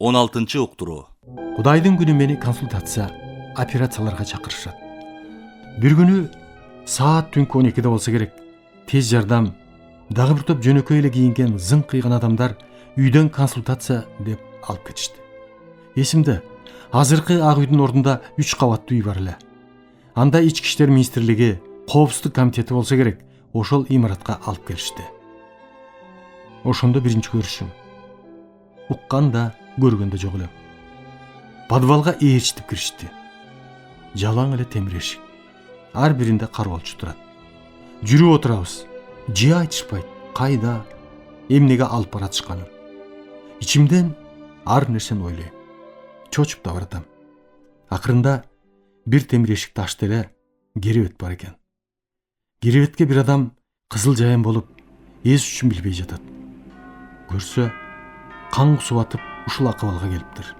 16 уктуруу. Кудайдын күнү мени консультация, операцияларга чакырышат. Бир күнү саат түнкү 12-де болсо керек, тез жардам, дагы бир топ жөнөкөй эле кийинген зың кыйган адамдар үйдөн консультация деп алып кетишти. Эсимде, азыркы ак үйдүн ордунда 3 кабаттуу үй бар эле. Анда ички иштер министрлиги, коопсуздук комитети болсо керек, ошол имаратка алып келишти. Ошондо биринчи көрүшүм. Уккан да, көргөн да жок элем. Подвалга ээрчитип киришти. Жалаң эле темир эшик. Ар биринде кароолчу турат. Жүрүп отурабыз. Же айтышпайт. Кайда, эмнеге алып баратышканын. Ичимден ар нерсени ойлойм. Чочуп да баратам. Акырында бир темир эшикти ачты эле, керебет бар экен. Керебетке бир адам кызыл жайын болуп, эс үчүн билбей жатат. Көрсө, кан кусуп атып, ушул акыбалга келиптир.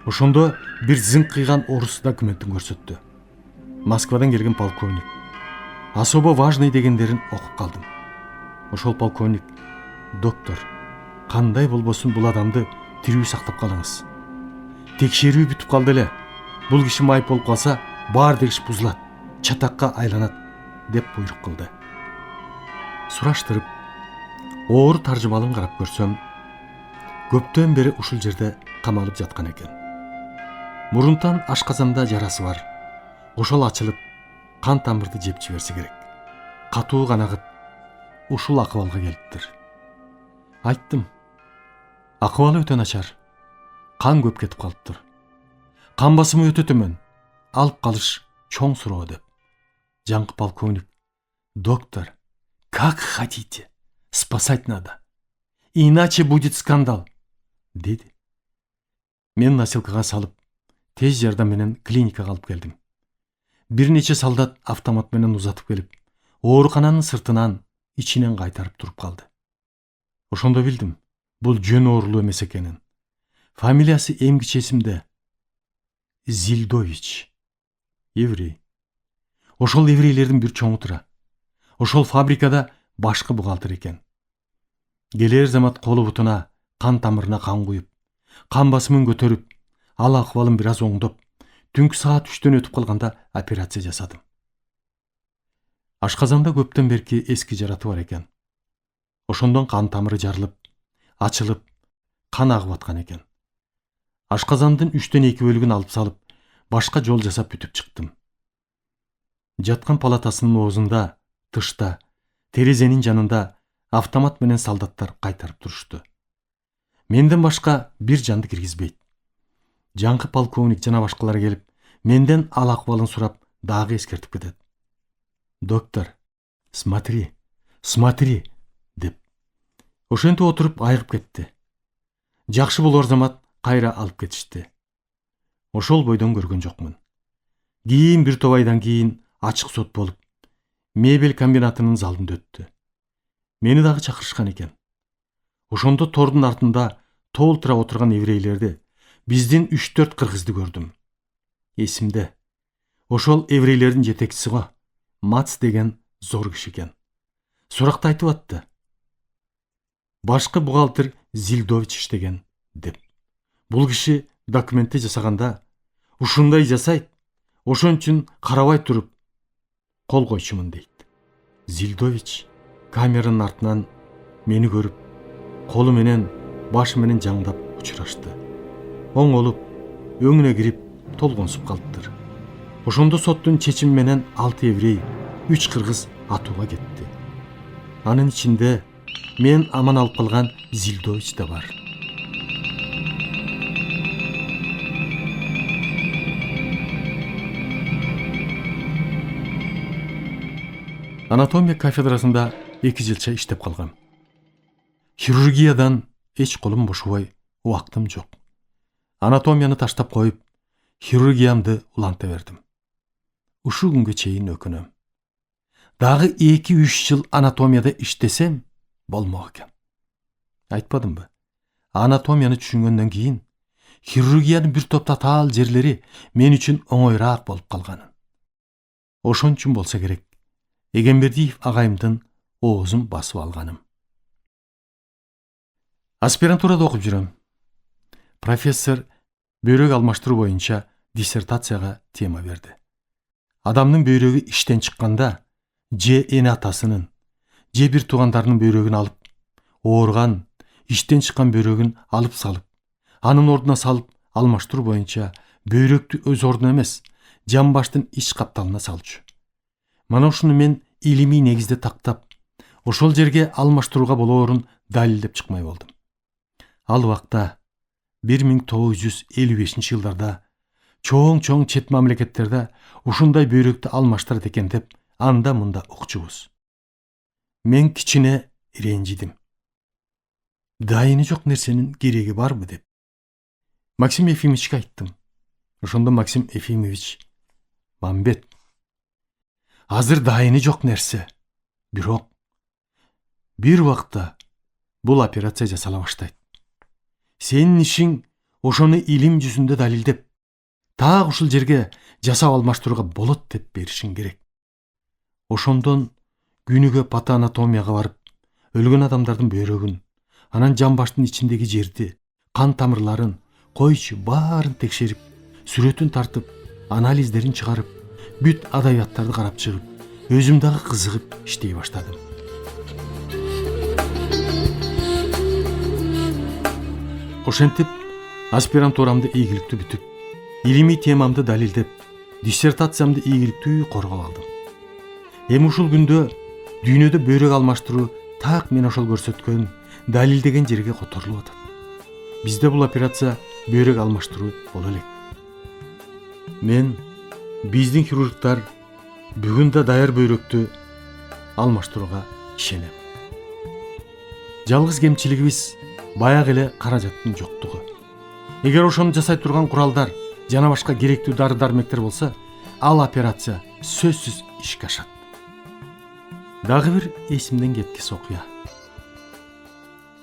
Ошондо бир зың кыйган орус документин көрсөттү. Москвадан келген полковник. Особо важный дегендерин окуп калдым. Ошол полковник: доктор, кандай болбосун бул адамды тирүү сактап калыңыз. Текшерүү бүтүп калды эле. Бул киши майып болуп калса, баар дегиш бузулат, чатакка айланат, деп буйрук кылды. Сураштырып, оор таржымалын карап көрсөм, көптөн бери ушул жерде камалып жаткан экен. Мурунтан ашказанда жарасы бар. Ошол ачылып, кан тамырды жеп жиберсе керек. Катуу канагыт ушул акыбалга келиптир. Айттым: акыбалы өтө начар. Кан көп кетип калыптыр. Кан басымы өтө төмөн. Алып калыш чоң суроо деп. Жаңкы полковник: доктор, как хотите, спасать надо. Иначе будет скандал, деди. Мен носилкага салып, тез жардам менен клиникага алып келдим. Бир нече солдат автомат менен узатып келип, оорукананын сыртынан, ичинен кайтарып туруп калды. Ошондо билдим, бул жөн оорулуу эмес экенин. Фамилиясы эмгиче эсимде. Зильдович. Еврей. Ошол еврейлердин бир чоңу тура. Ошол фабрикада башкы бухгалтер экен. Келер замат колу бутуна, кан тамырына кан куюп, кан басымын көтөрүп, ал акыбалын бир аз оңдоп, түнкү саат 3-төн өтүп калганда операция жасадым. Ашказанда көптөн берки эски жараты бар экен. Ошондон кан тамыры жарылып, ачылып, кан агып аткан экен. Ашказандын 3-төн 2 бөлүгүн алып салып, башка жол жасап бүтүп чыктым. Жаткан палатасынын оозунда, тышта, терезенин жанында автомат менен солдаттар кайтарып турушту. Менден башка бир жанды киргизбейт. Жаңкы полковник жана башкалар келип, менден ал акыбалын сурап, дагы эскертип кетет. Доктор, смотри, смотри, деп. Ошентип отуруп айыгып кетти. Жакшы болор замат кайра алып кетишти. Ошол бойдон көргөн жокмун. Кийин бир топ айдан кийин ачык сот болуп, мебель комбинатынын залында өттү. Мени дагы чакырышкан экен. Ошондо тордун артында толтура отурган еврейлерди, биздин 3-4 кыргызды көрдүм. Эсимде. Ошол еврейлердин жетекчиси го, Мац деген зор киши экен. Суракты айтып атты. Башкы бухгалтер Зильдович иштеген, деп. Бул киши документти жасаганда, ушундай жасайт, ошон үчүн карабай туруп кол койчумун дейт. Зильдович камеранын артынан мени көрүп, колу менен, башы менен жаңдап учурашты. Оңолуп, өңүнө кирип, толгонсуп калыптыр. Ошондо соттун чечими менен 6 еврей, 3 кыргыз атууга кетти. Анын ичинде мен аман алып калган Зильдович да бар. Анатомия кафедрасында 2 жылча иштеп калгам. Хирургиядан эч колум бошобой, убактым жок. Анатомияны таштап коюп, хирургиямды уланта бердим. Ушул күнгө чейин өкүнөм. Дагы 2-3 жыл анатомияда иштесем болмок экен. Айтпадымбы? Анатомияны түшүнгөндөн кийин хирургиянын бир топ татаал жерлери мен үчүн оңойраак болуп калганын. Ошон үчүн болсо керек, Эгембердиев агайымдын оозун басып алганым. Аспирантурада окуп жүрөм. профессор бөйрөк алмаштыруу боюнча диссертацияга тема берди. Адамдын бөйрөгү иштен чыкканда же эне атасынын, же бир туугандарынын бөйрөгүн алып, ооруган, иштен чыккан бөйрөгүн алып салып, анын ордуна салып алмаштыруу боюнча бөйрөктү өз ордуна эмес, жамбаштын ич капталына салчу. Мана ушуну мен илимий негизде тактап, ошол жерге алмаштырууга болоорун далилдеп чыкмай болдум. Ал убакта 1955-жылдарда чоң чет мамлекеттерде ушундай бөйрөктү алмаштырат экен деп анда мында укчубуз. Мен кичине ренжидим. Дайыны жок нерсенин кереги барбы деп. Максим Ефимовичке айттым. Ошондо Максим Ефимович: Мамбет, азыр дайыны жок нерсе. Бирок бир убакта бул операция жасала баштайт. Сенин ишиң ошону илим жүзүндө далилдеп, так ушул жерге жасап алмаштырууга болот деп беришиң керек. Ошондон күнүгө патоанатомияга барып, өлгөн адамдардын бөйрөгүн, анан жамбаштын ичиндеги жерди, кан тамырларын, койчу баарын текшерип, сүрөтүн тартып, анализдерин чыгарып, бүт адабияттарды карап чыгып, өзүм дагы кызыгып иштей баштадым. Ошентип, аспирантурамды ийгиликтүү бүтүп, илимий темамды далилдеп, диссертациямды ийгиликтүү коргоп алдым. Эми ушул күндө дүйнөдө бөйрөк алмаштыруу так мен ошол көрсөткөн, далилдеген жерге которулуп атат. Бизде бул операция бөйрөк алмаштыруу боло элек. Мен биздин хирургдар бүгүн да даяр бөйрөктү алмаштырууга ишенем. Жалгыз кемчилигибиз баягы эле каражаттын жоктугу. Эгер ошону жасай турган куралдар жана башка керектүү дары-дармектер болсо, ал операция сөзсүз ишке ашат. Дагы бир эсимден кеткис окуя.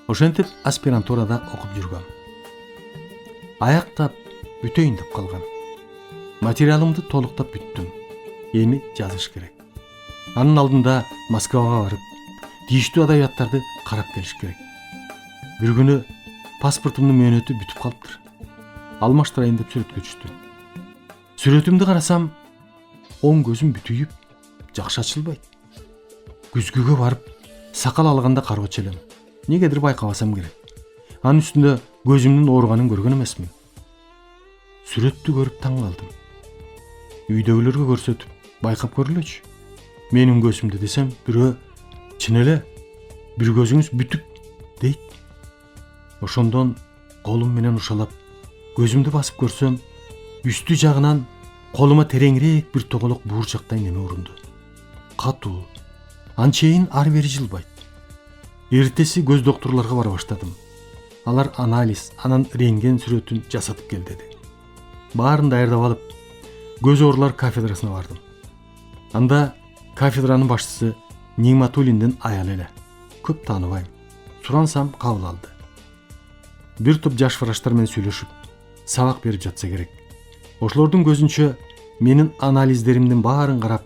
Ошентип аспирантурада окуп жүргөм. Аяктап бүтөйүн деп калгам. Материалымды толуктап бүттүм. Эми жазыш керек. Анын алдында Москвага барып, тийиштүү адабияттарды карап келиш керек. Бир күнү паспортумдун мөөнөтү бүтүп калыптыр. Алмаштырайын деп сүрөткө түштүм. Сүрөтүмдү карасам, оң көзүм бүтүйүп, жакшы ачылбайт. Күзгүгө барып, сакал алганда кароочу элем. Негедир байкабасам керек. Анын үстүндө көзүмдүн ооруганын көргөн эмесмин. Сүрөттү көрүп таң калдым. Үйдөгүлөргө көрсөтүп, байкап көрүлөчү. Менин көзүмдү десем, бирөө чын эле бир көзүңүз бүтүк дейт. Ошондон колум менен ушалап, көзүмдү басып көрсөм, үстү жагынан колума тереңирээк бир тоголок буурчактай неме урунду. Катуу, анчейин ары бери жылбайт. Эртеси көз доктурларга бара баштадым. Алар анализ, анан рентген сүрөтүн жасатып кел деди. Баарын даярдап алып, көз оорулар кафедрасына бардым. Анда кафедранын башчысы Ниматуллиндин аялы эле. Көп тааныбайм. Сурансам кабыл алды. Бир топ жаш врачтар менен сүйлөшүп, сабак берип жатса керек. Ошолордун көзүнчө менин анализдеримдин баарын карап,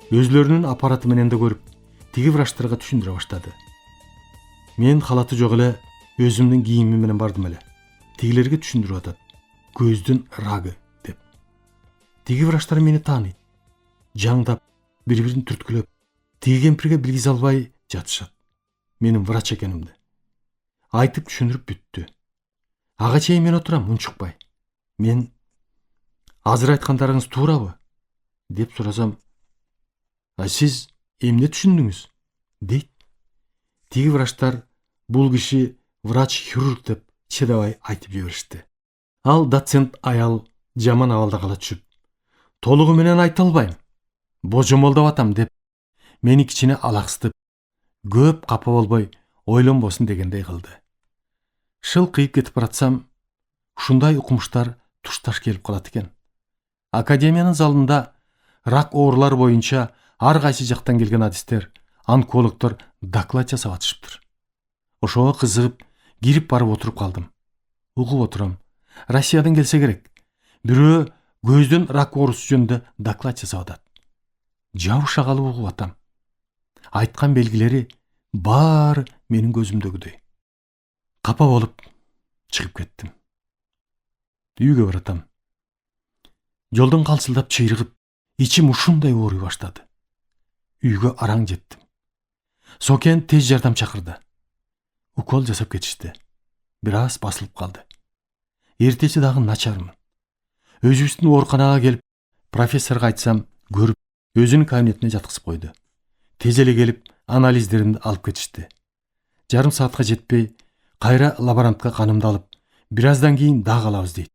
өзлөрүнүн аппараты менен да көрүп, тиги врачтарга түшүндүрө баштады. Мен халаты жок эле өзүмдүн кийимим менен бардым эле. Тигилерге түшүндүрүп атат. Көздүн рагы деп. Тиги врачтар мени тааныйт. Жаңдап, бири-бирин түрткүлөп, тиги кемпирге билгизе албай жатышат. Менин врач экенимди. Айтып түшүндүрүп бүттү. Ага чейин мен отурам, унчукпай. Мен азыр айткандарыңыз туурабы деп сурасам, а сиз эмне түшүндүңүз дейт. Тиги врачтар бул киши врач-хирург деп чыдабай айтып жиберишти. Ал доцент аял жаман абалда кала түшүп, толугу менен айта албайм, божомолдоп атам деп мени кичине алаксытып, көп капа болбой ойлонбосун дегендей кылды. Шылкыйып кетип баратсам, ушундай укмуштар тушташ келип калат экен. Академиянын залында рак оорулар боюнча ар кайсы жактан келген адистер, онкологдор доклад жасап атышыптыр. Ошого кызыгып, кирип барып отуруп калдым. Угуп отурам. Россиядан келсе керек. Бирөө көздүн рак оорусу жөнүндө доклад жасап атат. Жабыша калып угуп атам. Айткан белгилери баары менин көзүмдөгүдөй. Капа болуп чыгып кеттим. Үйгө баратам. Жолдон калчылдап чыйрыгып, ичим ушундай ооруй баштады. Үйгө араң жеттим. Сокен тез жардам чакырды. Укол жасап кетишти. Бир аз басылып калды. Эртеси дагы начармын. Өзүбүздүн ооруканага келип, профессорго айтсам, көрүп, өзүнүн кабинетине жаткызып койду. Тез эле келип, анализдеримди алып кетишти. Жарым саатка жетпей, кайра лаборантка канымды алып, бир аздан кийин дагы алабыз дейт.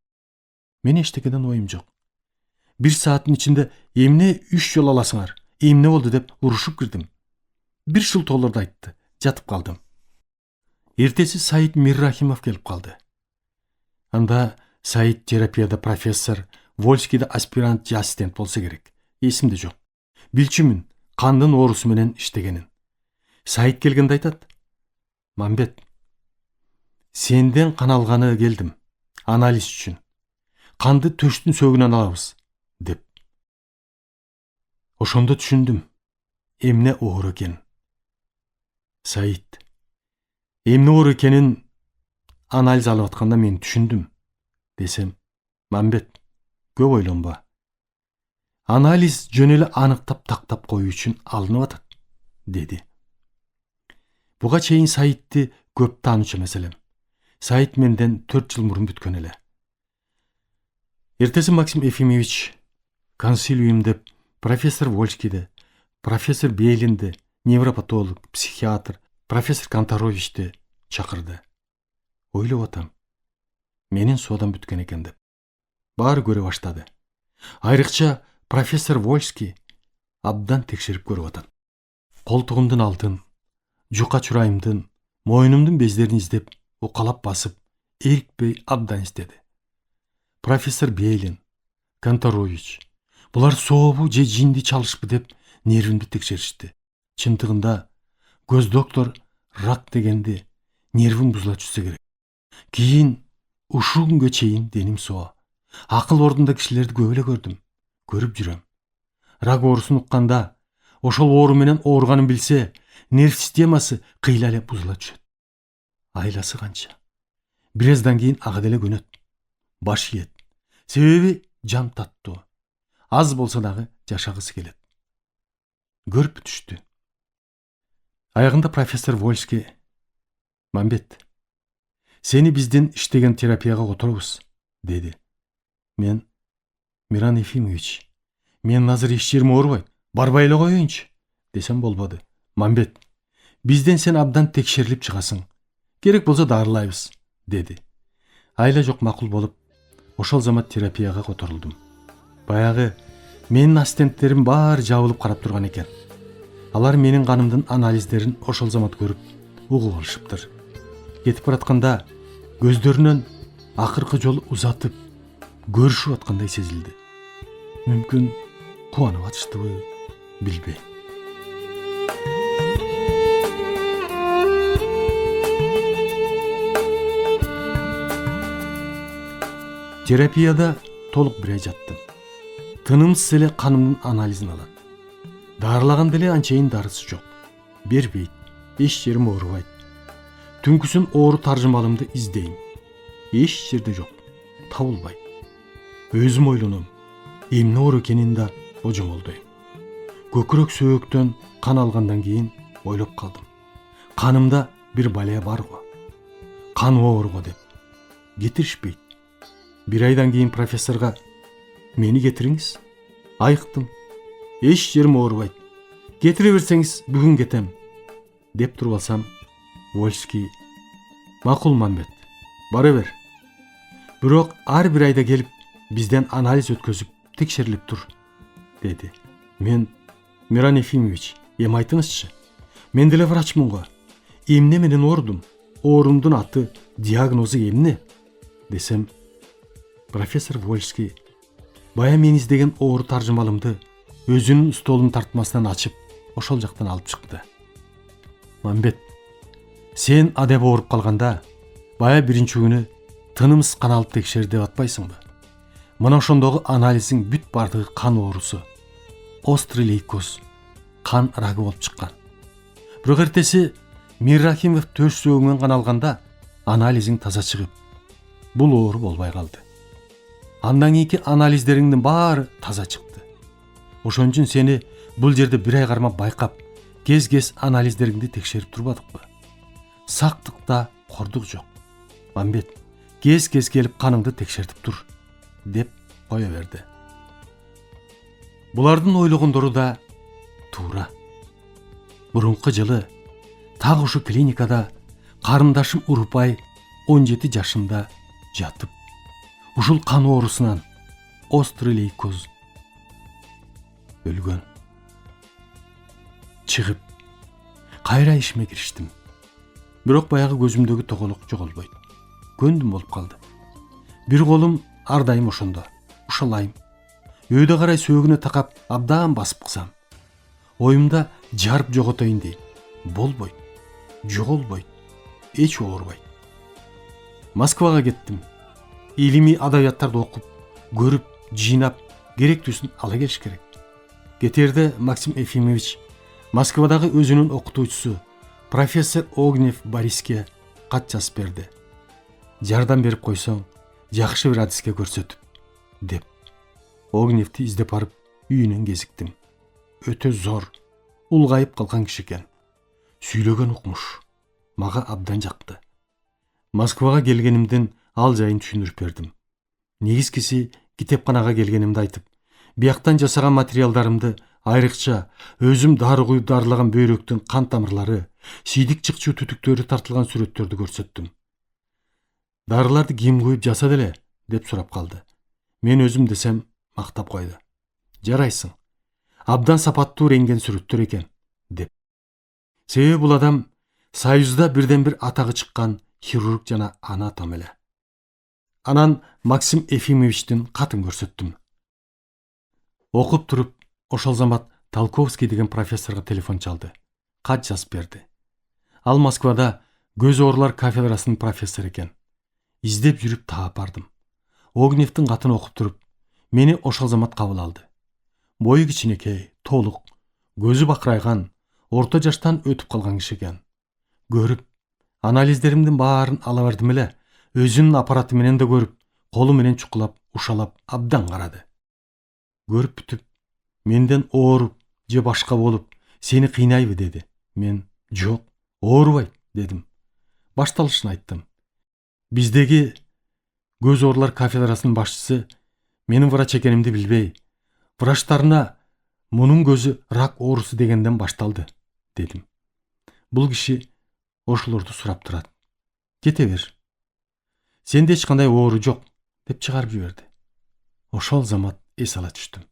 Мен эчтекеден оюм жок. 1 сааттын ичинде эмне 3 жолу аласыңар, эмне болду деп урушуп кирдим. 1 жыл толорду айтты, жатып калдым. Эртеси Саид Миррахимов келип калды. Анда Саид терапияда профессор, Вольскийде аспирант же ассистент болсо керек. Эсимде жок. Билчүмүн, кандын оорусу менен иштегенин. Саид келгенде айтат: "Мамбет, сенден кан алганы келдим, анализ үчүн. Канды төштүн сөгүнөн алабыз", деп. Ошондо түшүндүм, эмне оору экенин. Саид, эмне оору экенин анализ алып атканда мен түшүндүм, десем: "Мамбет, көп ойлонба. Анализ жөн эле аныктап тактап коюу үчүн алынып атат", деди. Буга чейин Саидти көп таанычу эмес элем. Саид менден 4 жыл мурун бүткөн эле. Эртеси Максим Ефимович консилиум деп профессор Вольскийде, профессор Бейлинди, невропатолог, психиатр, профессор Канторовичти чакырды. Ойлоп атам, менин содам бүткөн экен деп. Баары көрө баштады. Айрыкча профессор Вольский абдан текшерип көрүп атат. Колтугумдун алдын, жука чурайымдын, мойнумдун бездерин издеп, укалап басып, эрикпей абдан издеди. Профессор Бейлин, Канторович, булар сообу же жинди чалышпы деп нервимди текшеришти. Чындыгында көз доктор рак дегенди нервим бузула түшсө керек. Кийин ушул күнгө чейин деним соо. Акыл ордунда кишилерди көп эле көрдүм, көрүп жүрөм. Рак оорусун укканда, ошол оору менен ооруганын билсе, нерв системасы кыйла эле бузула түшөт. Айласы канча. Бир аздан кийин ага деле көнөт. Баш ийет. Себеби жан таттуу. Аз болсо дагы жашагысы келет. Көрүп түштү. Аягында профессор Вольский: "Мамбет, сени биздин иштеген терапияга которобуз", деди. Мен: "Миран Ефимович, мен азыр иш жерим оорубайт, барбай эле коеюнчу", десем болбоду. "Мамбет, бизден сен абдан текшерилип чыгасың. Керек болсо дарылайбыз", деди. Айла жок макул болуп, ошол замат терапияга которулдум. Баягы менин ассистенттерим баары жабылып карап турган экен. Алар менин канымдын анализдерин ошол замат көрүп, угуп алышыптыр. Кетип баратканда көздөрүнөн акыркы жолу узатып, көрүшүп аткандай сезилди. Мүмкүн кубанып атыштыбы, билбейм. Терапияда толук 1 ай жаттым. Тынымсыз эле канымдын анализин алат. Дарылаган деле анчейин дарысы жок. Бербейт, эч жерим оорубайт. Түнкүсүн оору таржымалымды издейм. Эч жерде жок, табылбайт. Өзүм ойлоном, эмне оору экенин да божомолдойм. Көкүрөк сөөктөн кан алгандан кийин ойлоп калдым. Канымда бир балия бар го. Кан ооруго деп. Кетиришпейт. 1 айдан кийин профессорго: "Мени кетириңиз. Айыктым. Эч жерим оорубайт. Кетире берсеңиз бүгүн кетем", деп туруп алсам, Вольский: "Макул, Мамбет, бара бер. Бирок ар 1 айда келип бизден анализ өткөзүп текшерилип тур", деди. Мен: "Миран Ефимович, эми айтыңызчы. Мен деле врачмын го. Эмне менен оорудум? Оорумдун аты, диагнозу эмне?" десем, профессор Вольский бая мен издеген оору таржымалымды өзүнүн столунун тартмасынан ачып, ошол жактан алып чыкты. "Мамбет, сен адеп ооруп калганда, бая 1-чи күнү тынымсыз кан алып текшер деп атпайсыңбы? Мына ошондогу анализиң бүт бардыгы кан оорусу, острый лейкоз, кан рагы болуп чыккан. Бирок эртеси Миррахимов төш сөөгүнөн кан алганда, анализиң таза чыгып, бул оору болбой калды. Андан кийинки анализдериңдин баары таза чыкты. Ошон үчүн сени бул жерде бир ай кармап байкап, кез анализдериңди текшерип турбадыкпы? Сактыкта кордук жок. Мамбет, кез келип каныңды текшертип тур, деп кое берди. Булардын ойлогондору да туура. Мурунку жылы так ушу клиникада карындашым Урупай 17 жашында жатып, ушул кан оорусунан острый лейкоз өлгөн. Чыгып, кайра ишиме кириштим. Бирок баягы көзүмдөгү тоголук жоголбойт. Көндүм болуп калды. Бир колум ар дайым ошондо, ушалайм. Өйдө карай сөөгүнө такап абдан басып кысам. Оюмда жарып жоготоюн дейм. Болбойт, жоголбойт, эч оорубайт. Москвага кеттим. Илимий адабияттарды окуп, көрүп, жыйнап, керектүүсүн ала келиш керек. Кетерде Максим Ефимович Москвадагы өзүнүн окутуучусу профессор Огнев Бориске кат жазып берди. Жардам берип койсоң, жакшы бир адиске көрсөтүп, деп. Огневти издеп барып, үйүнөн кезиктим. Өтө зор, улгайып калган киши экен. Сүйлөгөн укмуш. Мага абдан жакты. Москвага келгенимдин ал жайын түшүндүрүп бердим. Негизгиси китепканага келгенимди айтып, бияктан жасаган материалдарымды, айрыкча өзүм дары куюп дарылаган бөйрөктүн кан тамырлары, сийдик чыкчуу түтүктөрү тартылган сүрөттөрдү көрсөттүм. Дарыларды ким куюп жасады эле, деп сурап калды. Мен өзүм десем мактап койду. Жарайсың. Абдан сапаттуу рентген сүрөттөр экен, деп. Себеби бул адам Союзда бирден бир атагы чыккан хирург жана анатом эле. Анан Максим Ефимовичтин катын көрсөттүм. Окуп туруп, ошол замат Толковский деген профессорго телефон чалды. Кат жазып берди. Ал Москвада көз оорулар кафедрасынын профессору экен. Издеп жүрүп таап бардым. Огневдин катын окуп туруп, мени ошол замат кабыл алды. Бою кичинекей, толук, көзү бакырайган, орто жаштан өтүп калган киши экен. Көрүп, анализдеримдин баарын ала бердим эле, өзүнүн аппараты менен да көрүп, колу менен чукулап, ушалап абдан карады. Көрүп бүтүп, менден ооруп же башка болуп, сени кыйнайбы деди. Мен жок, оорубайт дедим. Башталышын айттым. Биздеги көз оорулар кафедрасынын башчысы менин врач экенимди билбей, врачтарына мунун көзү рак оорусу дегенден башталды, дедим. Бул киши ошолорду сурап турат. Кете бер. Сенде эч кандай оору жок, деп чыгарып жиберди. Ошол замат эс ала түштүм.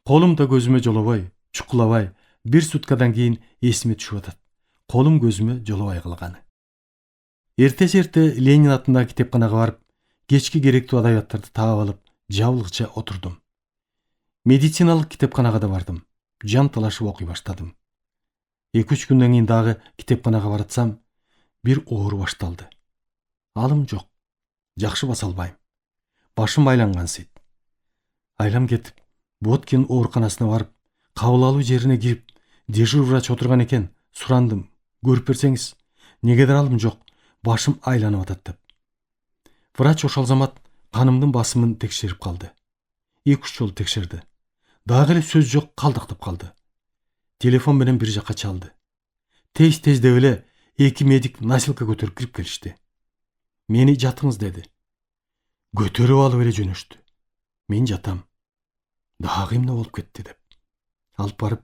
Колум да көзүмө жолобой, чукулабай, бир суткадан кийин эсиме түшүп атат. Колум көзүмө жолобой калганы. Эртеси Ленин атындагы китепканага барып, кечки керектүү адабияттарды таап алып, жабылгыча отурдум. Медициналык китепканага да бардым. Жан талашып окуй баштадым. 2-3 күндөн кийин дагы китепканага баратсам, бир оору башталды. Алым жок. Жакшы баса албайм. Башым айлангансыйт. Айлам кетип, Боткин ооруканасына барып, кабыл алуу жерине кирип, дежур врач отурган экен, сурандым. Көрүп берсеңиз, негедир алым жок, башым айланып атат деп. Врач ошол замат канымдын басымын текшерип калды. 2-3 жолу текшерди. Дагы эле сөз жок, калдыктап калды. Телефон менен бир жакка чалды. Тездеп эле 2 медик носилка көтөрүп кирип келишти. Мени жатыңыз деди. Көтөрүп алып эле жөнөштү. Мен жатам. Дагы эмне болуп кетти деп. Алып барып,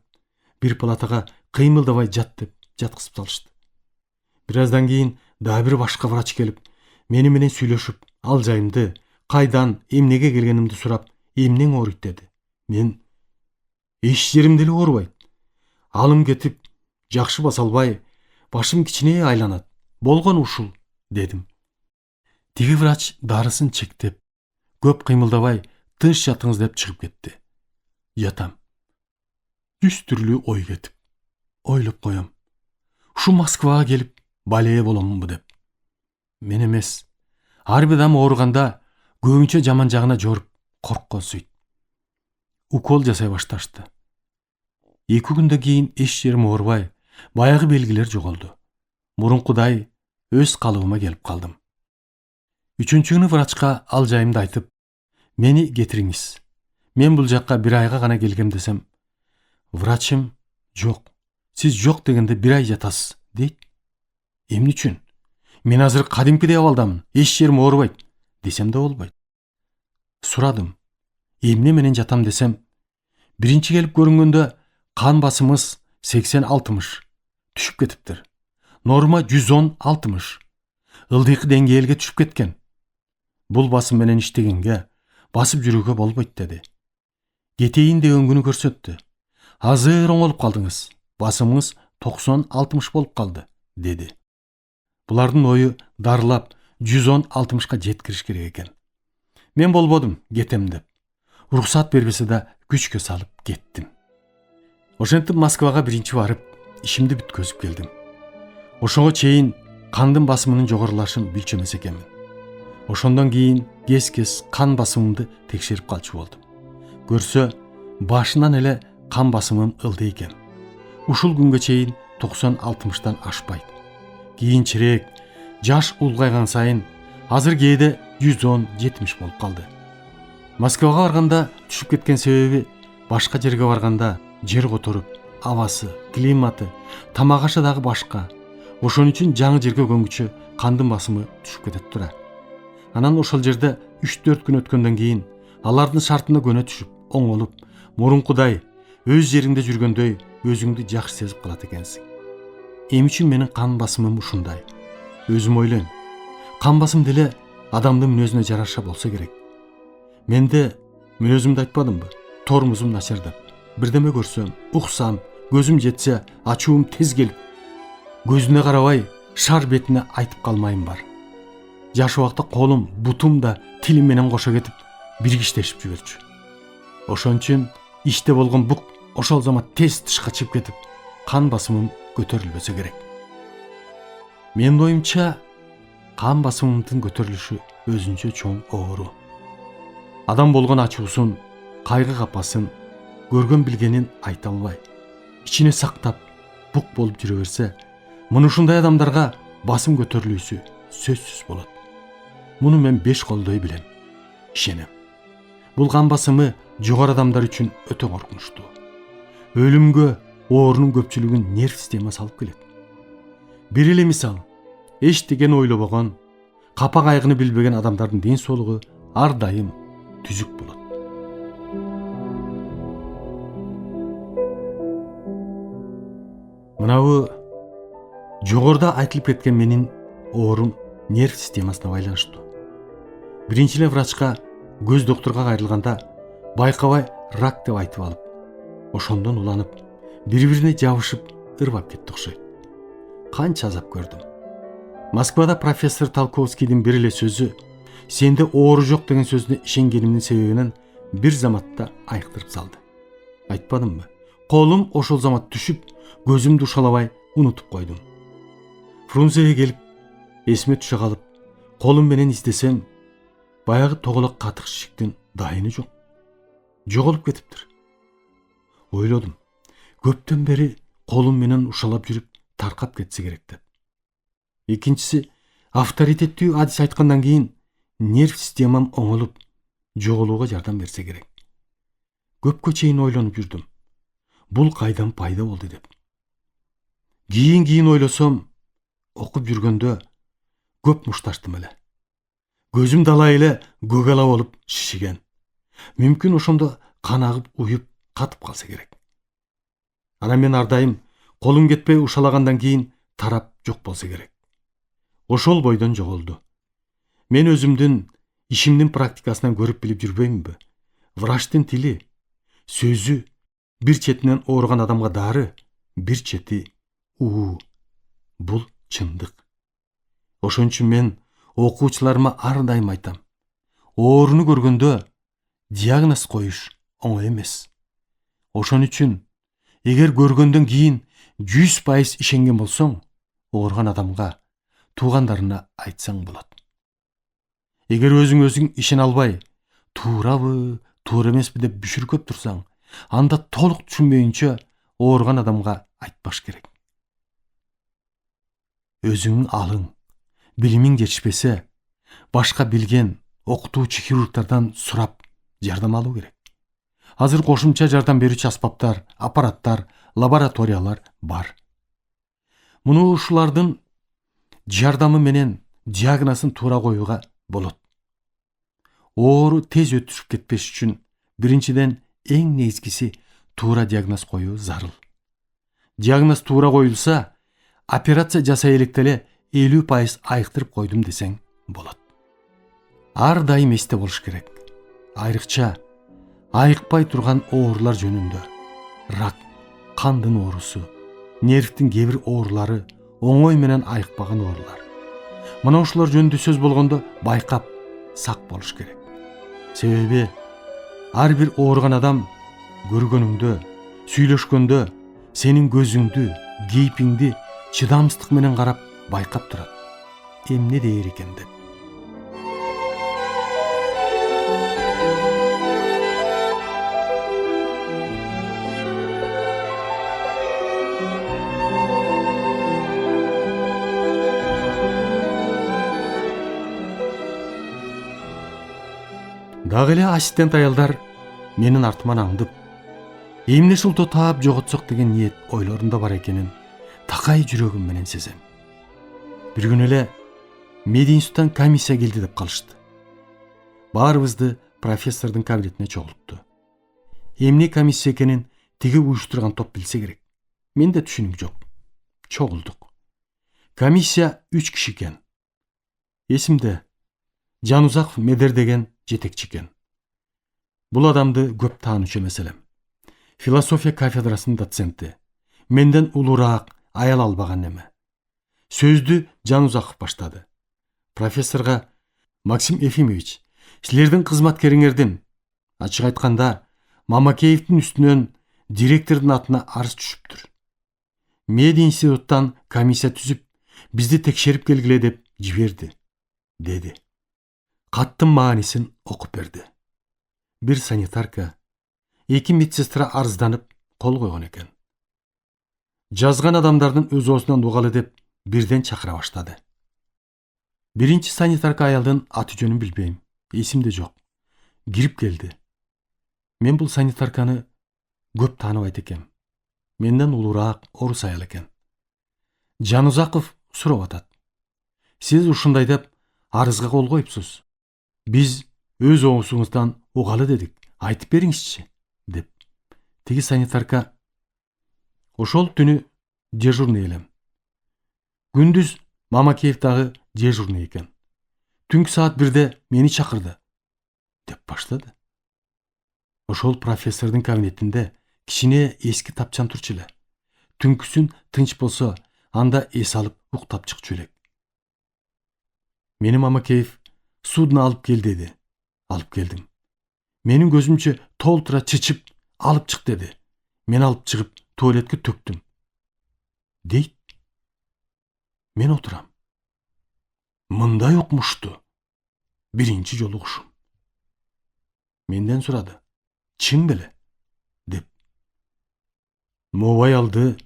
бир палатага кыймылдабай жат деп жаткызып салышты. Бир аздан кийин дагы бир башка врач келип, мени менен сүйлөшүп, ал жайымды, кайдан, эмнеге келгенимди сурап, эмнең ооруйт деди. Мен эч жерим деле оорубайт. Алым кетип, жакшы баса албай, башым кичине айланат. Болгон ушул, дедим. Тиги врач дарысын чектеп, көп кыймылдабай, тыныч жатыңыз деп чыгып кетти. Жатам. 100 түрлүү ой кетип. Ойлоп коем. Ушу Москвага келип, балее боломунбу деп. Мен эмес. Ар бир адам ооруганда көбүнчө жаман жагына жоруп, коркконсуйт. Укол жасай башташты. 2 күндөн кийин эч жерим оорубай, баягы белгилер жоголду. Мурункудай өз калыбыма келип калдым. 3-күнү врачка ал жайымды айтып, Meni getiriңиз. Мен бул жакка 1 айга гана келгем десем, врачым жок. Сиз жок дегенде 1 ай жатасыз, дейт. Эмне үчүн? Мен азыр кадимкидей абалдамын. Эч жерим оорубайт десем да болбойт. Сурадым. Эмне менен жатам десем, биринчи келип көрүнгөндө кан басымыз 80-60 түшүп кетиптир. Норма 110-60. Ылдыйкы деңгээлге түшүп кеткен. Бул басым менен иштегенге, басып жүрүүгө болбойт деди. Кетейин деген күнү көрсөттү. Азыр оңолуп калдыңыз. Басымыңыз 90-60 болуп калды, деди. Булардын ою дарылап 110-60ка жеткириш керек экен. Мен болбодум, кетем деп. Уруксат бербесе да күчкө салып кеттим. Ошентип Москвага биринчи барып, ишимди бүткөзүп келдим. Ошого чейин кандын басымынын жогорулашын билчү эмес экенмин. Ошондон кийин кес-кес кан басымымды текшерип калчу болдум. Көрсө, башынан эле кан басымым ылдый экен. Ушул күнгө чейин 90-60тан ашпайт. Кийинчерээк жаш улгайган сайын азыр кээде 110-70 болуп калды. Москвага барганда түшүп кеткен себеби башка жерге барганда жер которуп, абасы, климаты, тамак ашы дагы башка. Ошон үчүн жаңы жерге көнгүчө кандын басымы түшүп кетет тура. Анан ошол жерде 3-4 күн өткөндөн кийин алардын шартына көнө түшүп, оңолуп, мурункудай өз жериңде жүргөндөй өзүңдү жакшы сезип калат экенсиң. Эмне үчүн менин кан басымым ушундай? Өзүм ойлойм. Кан басым деле адамдын мүнөзүнө жараша болсо керек. Менде мүнөзүмдү айтпадымбы? Тормузум начардап. Бирдеме көрсөм, уксам, көзүм жетсе, ачуум тез келип, көзүнө карабай шар бетине айтып калмайым бар. Жаш убакта колум, бутум да тилим менен кошо кетип, биргиштешип жүрчү. Ошон үчүн иште болгон бук ошол замат тез тышка чыгып кетип, кан басымым көтөрүлбөсө керек. Менин оюмча, кан басымымдын көтөрүлүшү өзүнчө чоң оору. Адам болгон ачуусун, кайгы капасын, көргөн билгенин айта албай, ичине сактап, бук болуп жүрө берсе, мына ушундай адамдарга басым көтөрүлүүсү сөзсүз болот. Муну мен 5 колдой билем, ишенем. Бул кан басымы жогору адамдар үчүн өтө коркунучтуу. Өлүмгө оорунун көпчүлүгүн нерв системасы алып келет. Бир эле мисал, эчтеген ойлобогон, капа кайгыны билбеген адамдардын ден соолугу ар дайым түзүк болот. Мынабы жогоруда айтылып кеткен менин оорум нерв системасына байланыштуу. Биринчи эле врачка, көз доктурга кайрылганда байкабай рак деп айтып алып, ошондон уланып, бири-бирине жабышып, ырбап кетти окшойт. Канча азап көрдүм. Москвада профессор Толковскийдин бир эле сөзү, сенде оору жок деген сөзүнө ишенгенимдин себебинен бир заматта айыктырып салды. Айтпадымбы? Колум ошол замат түшүп, көзүмдү ушалабай унутуп койдум. Фрунзеге келип, эсиме түшө калып, колум менен издесем, баягы тоголок катык шишиктин дайыны жок. Жоголуп кетиптир. Ойлодум, көптөн бери колум менен ушалап жүрүп таркап кетсе керек деп. Экинчиси, авторитеттүү адис айткандан кийин нерв системам оңолуп, жоголууга жардам берсе керек. Көпкө чейин ойлонуп жүрдүм. Бул кайдан пайда болду деп. Кийин ойлосом, окуп жүргөндө көп мушташтым эле. Көзүм далай эле көгала болуп шишиген. Мүмкүн ошондо кан агып, уюп, катып калса керек. Анан мен ар дайым колум кетпей ушалагандан кийин тарап жок болсо керек. Ошол бойдон жоголду. Мен өзүмдүн ишимдин практикасынан көрүп билип жүрбөймүнбү? Врачтын тили, сөзү бир четинен ооруган адамга дары, бир чети уу. Бул чындык. Ошон үчүн мен окуучуларыма ар дайым айтам. Ооруну көргөндө диагноз коюш оңой эмес. Ошон үчүн эгер көргөндөн кийин 100% ишенген болсоң, ооруган адамга, туугандарына айтсаң болот. Эгер өзүң ишене албай, туурабы, туура эмеспи деп бүшүркөп турсаң, анда толук түшүнбөйүнчө ооруган адамга айтпаш керек. Өзүңүн алың, билимиң жетишпесе, башка билген, окутуучу хирургдардан сурап жардам алуу керек. Азыр кошумча жардам берүүчү аспаптар, аппараттар, лабораториялар бар. Муну ушулардын жардамы менен диагнозун туура коюуга болот. Оору тез өтүшүп кетпеш үчүн биринчиден эң негизгиси туура диагноз коюу зарыл. Диагноз туура коюлса, операция жасай электе эле 50% айыктырып койдум десең болот. Ар дайым эсте болуш керек. Айрыкча айыкпай турган оорулар жөнүндө. Рак, кандын оорусу, нервтин кээ бир оорулары, оңой менен айыкпаган оорулар. Мына ушулар жөнүндө сөз болгондо байкап, сак болуш керек. Себеби ар бир ооруган адам көргөнүңдө, сүйлөшкөндө сенин көзүңдү, кейпиңди чыдамсыздык менен карап байкап турат. Эмне дээр экен деп. Дагы эле ассистент аялдар менин артыман аңдып, эмне шылтоо таап жоготсок деген ниет ойлорунда бар экенин такай жүрөгүм менен сезем. Бир күнү эле мединституттан комиссия келди деп калышты. Баарыбызды профессордун кабинетине чогултту. Эмне комиссия экенин тиги уюштурган топ билсе керек. Менде түшүнүк жок. Чогулдук. Комиссия 3 киши экен. Эсимде Жанузаков Медер деген жетекчи экен. Бул адамды көп таанучу эмес элем. Философия кафедрасынын доценти. Менден улуураак, аял албаган эме. Сөздү Жанузаков баштады. Профессорго: Максим Ефимович, силердин кызматкериңердин, ачык айтканда, Мамакеевдин үстүнөн директордун атына арыз түшүптүр. Мединституттан комиссия түзүп, бизди текшерип келгиле деп жиберди, деди. Каттын маанисин окуп берди. Бир санитарка, 2 медсестра арызданып кол койгон экен. Жазган адамдардын өз оосунан угалы деп бирден чакыра баштады. Биринчи санитарка аялдын аты жөнүн билбейм, эсимде жок. Кирип келди. Мен бул санитарканы көп тааныбайт экем. Менден улуураак орус аял экен. Жанузаков сурап атат: Сиз ушундай деп арызга кол коюпсуз. Биз өз оосуңуздан угалы дедик, айтып бериңизчи, деп. Тиги санитарка: Ошол түнү дежурный элем. Күндүз Мамакеев дагы дежурный экен. Түнкү саат 1-де мени чакырды, деп баштады. Ошол профессордун кабинетинде кичине эски тапчан турчу эле. Түнкүсүн тынч болсо, анда эс алып уктап чыкчу элек. Мени Мамакеев судун алып кел деди. Алып келдим. Менин көзүмчө толтура чычып алып чык деди. Мен алып чыгып туалетке төктүм. Дейт. Мен отурам. Мындай укмушту биринчи жолу угушум. Менден сурады: Чын беле? Деп. Могу аялды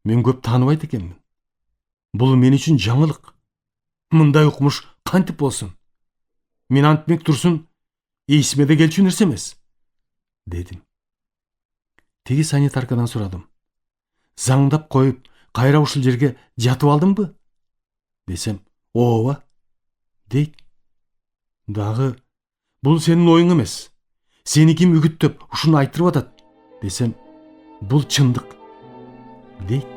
мен көп тааныбайт экенмин. Бул мен үчүн жаңылык. Мындай укмуш кантип болсун? Мен антмек турсун, эсиме да келчү нерсе эмес, дедим. Тиги санитаркадан сурадым: Заңдап коюп, кайра ушул жерге жатып алдыңбы? Десем: Ооба, дейт. Дагы: Бул сенин оюң эмес. Сени ким үгүттөп ушуну айтырып атат? Десем: Бул чындык, дейт.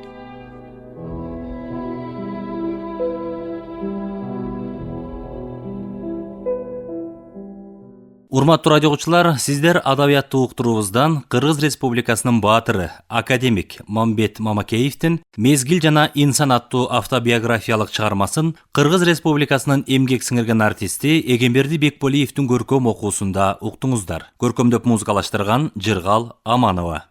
Урматтуу радио угуучулар, сиздер адабияттуу уктуруубуздан Кыргыз Республикасынын баатыры, академик Мамбет Мамакеевдин Мезгил жана инсан аттуу автобиографиялык чыгармасын Кыргыз Республикасынын эмгек сиңирген артисти Эгемберди Бекболиевдин көркөм окуусунда уктуңуздар. Көркөмдөп музыкалаштырган Жыргал Аманова.